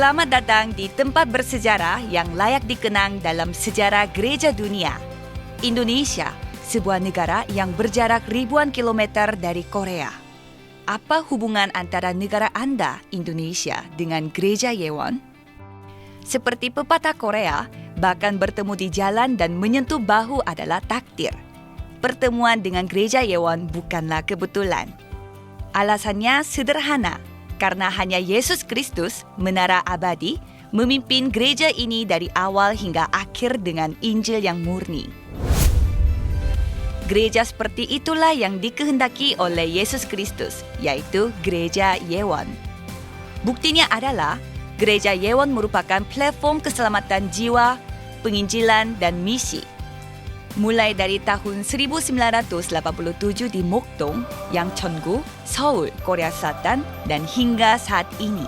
Selamat datang di tempat bersejarah yang layak dikenang dalam sejarah gereja dunia. Indonesia, sebuah negara yang berjarak ribuan kilometer dari Korea. Apa hubungan antara negara Anda, Indonesia, dengan gereja Yewon? Seperti pepatah Korea, bahkan bertemu di jalan dan menyentuh bahu adalah takdir. Pertemuan dengan gereja Yewon bukanlah kebetulan. Alasannya sederhana. Karena hanya Yesus Kristus, menara abadi, memimpin gereja ini dari awal hingga akhir dengan Injil yang murni. Gereja seperti itulah yang dikehendaki oleh Yesus Kristus, yaitu gereja Yewon. Buktinya adalah, gereja Yewon merupakan platform keselamatan jiwa, penginjilan, dan misi. Mulai dari tahun 1987 di Mokdong, Yangcheongu, Seoul, Korea Selatan, dan hingga saat ini.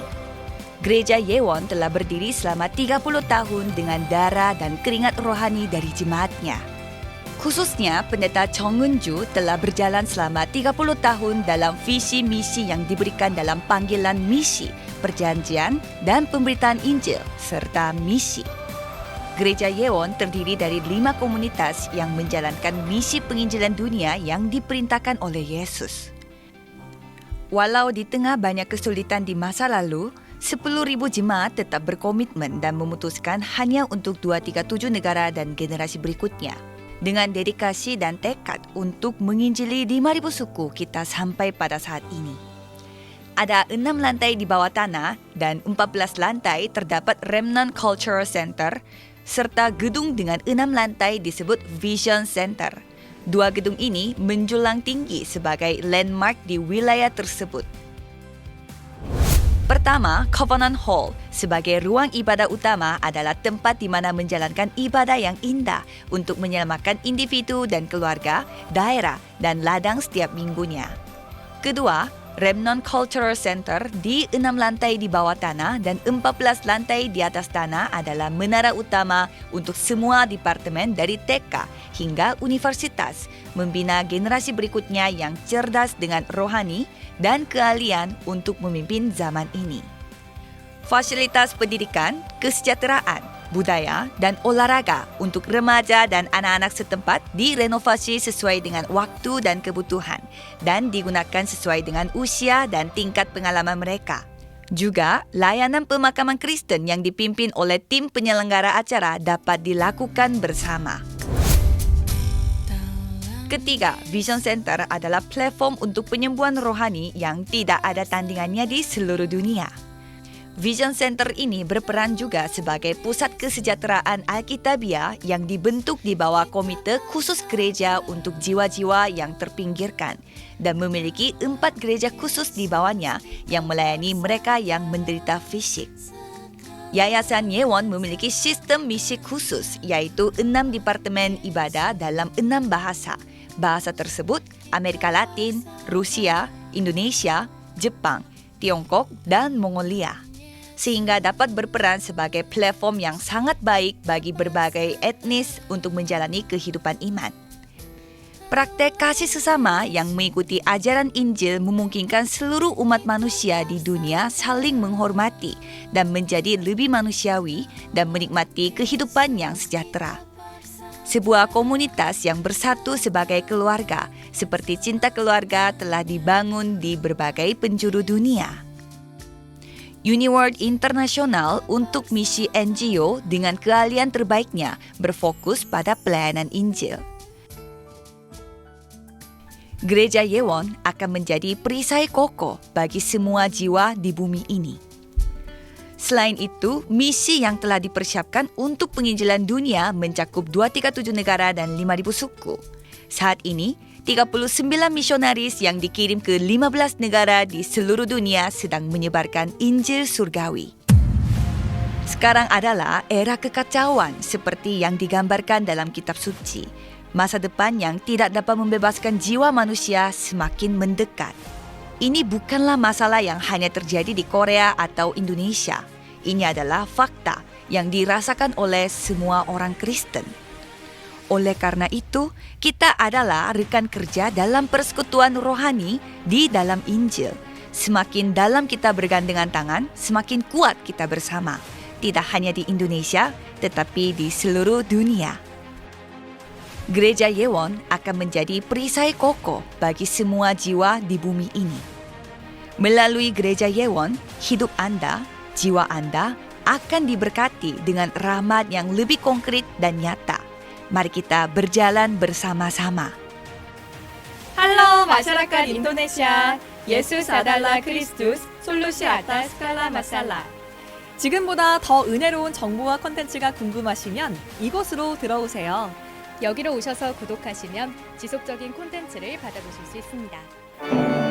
Gereja Yewon telah berdiri selama 30 tahun dengan darah dan keringat rohani dari jemaatnya. Khususnya, Pendeta Chung Eun-ju telah berjalan selama 30 tahun dalam visi misi yang diberikan dalam panggilan misi, perjanjian, dan pemberitaan Injil, serta misi. Gereja Yewon terdiri dari 5 komunitas yang menjalankan misi penginjilan dunia yang diperintahkan oleh Yesus. Walau di tengah banyak kesulitan di masa lalu, 10.000 jemaat tetap berkomitmen dan memutuskan hanya untuk 237 negara dan generasi berikutnya. Dengan dedikasi dan tekad untuk menginjili 5.000 suku kita sampai pada saat ini. Ada 6 lantai di bawah tanah dan 14 lantai terdapat Remnant Cultural Center, serta gedung dengan 6 lantai disebut Vision Center. 2 gedung ini menjulang tinggi sebagai landmark di wilayah tersebut. Pertama, Covenant Hall sebagai ruang ibadah utama adalah tempat di mana menjalankan ibadah yang indah untuk menyelamatkan individu dan keluarga, daerah, dan ladang setiap minggunya. Kedua, Remnant Cultural Center di 6 lantai di bawah tanah dan 14 lantai di atas tanah adalah menara utama untuk semua departemen dari TK hingga universitas, membina generasi berikutnya yang cerdas dengan rohani dan keahlian untuk memimpin zaman ini. Fasilitas pendidikan, kesejahteraan, budaya, dan olahraga untuk remaja dan anak-anak setempat direnovasi sesuai dengan waktu dan kebutuhan dan digunakan sesuai dengan usia dan tingkat pengalaman mereka. Juga, layanan pemakaman Kristen yang dipimpin oleh tim penyelenggara acara dapat dilakukan bersama. Ketiga, Vision Center adalah platform untuk penyembuhan rohani yang tidak ada tandingannya di seluruh dunia. Vision Center ini berperan juga sebagai pusat kesejahteraan Alkitabiah yang dibentuk di bawah komite khusus gereja untuk jiwa-jiwa yang terpinggirkan dan memiliki 4 gereja khusus di bawahnya yang melayani mereka yang menderita fisik. Yayasan Yewon memiliki sistem misi khusus yaitu 6 departemen ibadah dalam 6 bahasa. Bahasa tersebut Amerika Latin, Rusia, Indonesia, Jepang, Tiongkok, dan Mongolia. Sehingga dapat berperan sebagai platform yang sangat baik bagi berbagai etnis untuk menjalani kehidupan iman. Praktek kasih sesama yang mengikuti ajaran Injil memungkinkan seluruh umat manusia di dunia saling menghormati dan menjadi lebih manusiawi dan menikmati kehidupan yang sejahtera. Sebuah komunitas yang bersatu sebagai keluarga, seperti cinta keluarga telah dibangun di berbagai penjuru dunia. UniWorld International untuk misi NGO dengan keahlian terbaiknya berfokus pada pelayanan Injil. Gereja Yewon akan menjadi perisai kokoh bagi semua jiwa di bumi ini. Selain itu, misi yang telah dipersiapkan untuk penginjilan dunia mencakup 237 negara dan 5.000 suku. Saat ini, 39 misionaris yang dikirim ke 15 negara di seluruh dunia sedang menyebarkan Injil surgawi. Sekarang adalah era kekacauan seperti yang digambarkan dalam kitab suci. Masa depan yang tidak dapat membebaskan jiwa manusia semakin mendekat. Ini bukanlah masalah yang hanya terjadi di Korea atau Indonesia. Ini adalah fakta yang dirasakan oleh semua orang Kristen. Oleh karena itu, kita adalah rekan kerja dalam persekutuan rohani di dalam Injil, Semakin dalam kita bergandengan tangan, semakin kuat kita bersama. Tidak hanya di Indonesia, tetapi di seluruh dunia. Gereja Yewon akan menjadi perisai kokoh bagi semua jiwa di bumi ini. Melalui Gereja Yewon, hidup Anda, jiwa Anda akan diberkati dengan rahmat yang lebih konkret dan nyata. Mari kita berjalan bersama-sama. Halo masyarakat Indonesia, 예수 사달라 크리스투스 솔루시 알타 스칼라 마살라. 지금보다 더 은혜로운 정보와 콘텐츠가 궁금하시면 이곳으로 들어오세요. 여기로 오셔서 구독하시면 지속적인 콘텐츠를 받아보실 수 있습니다.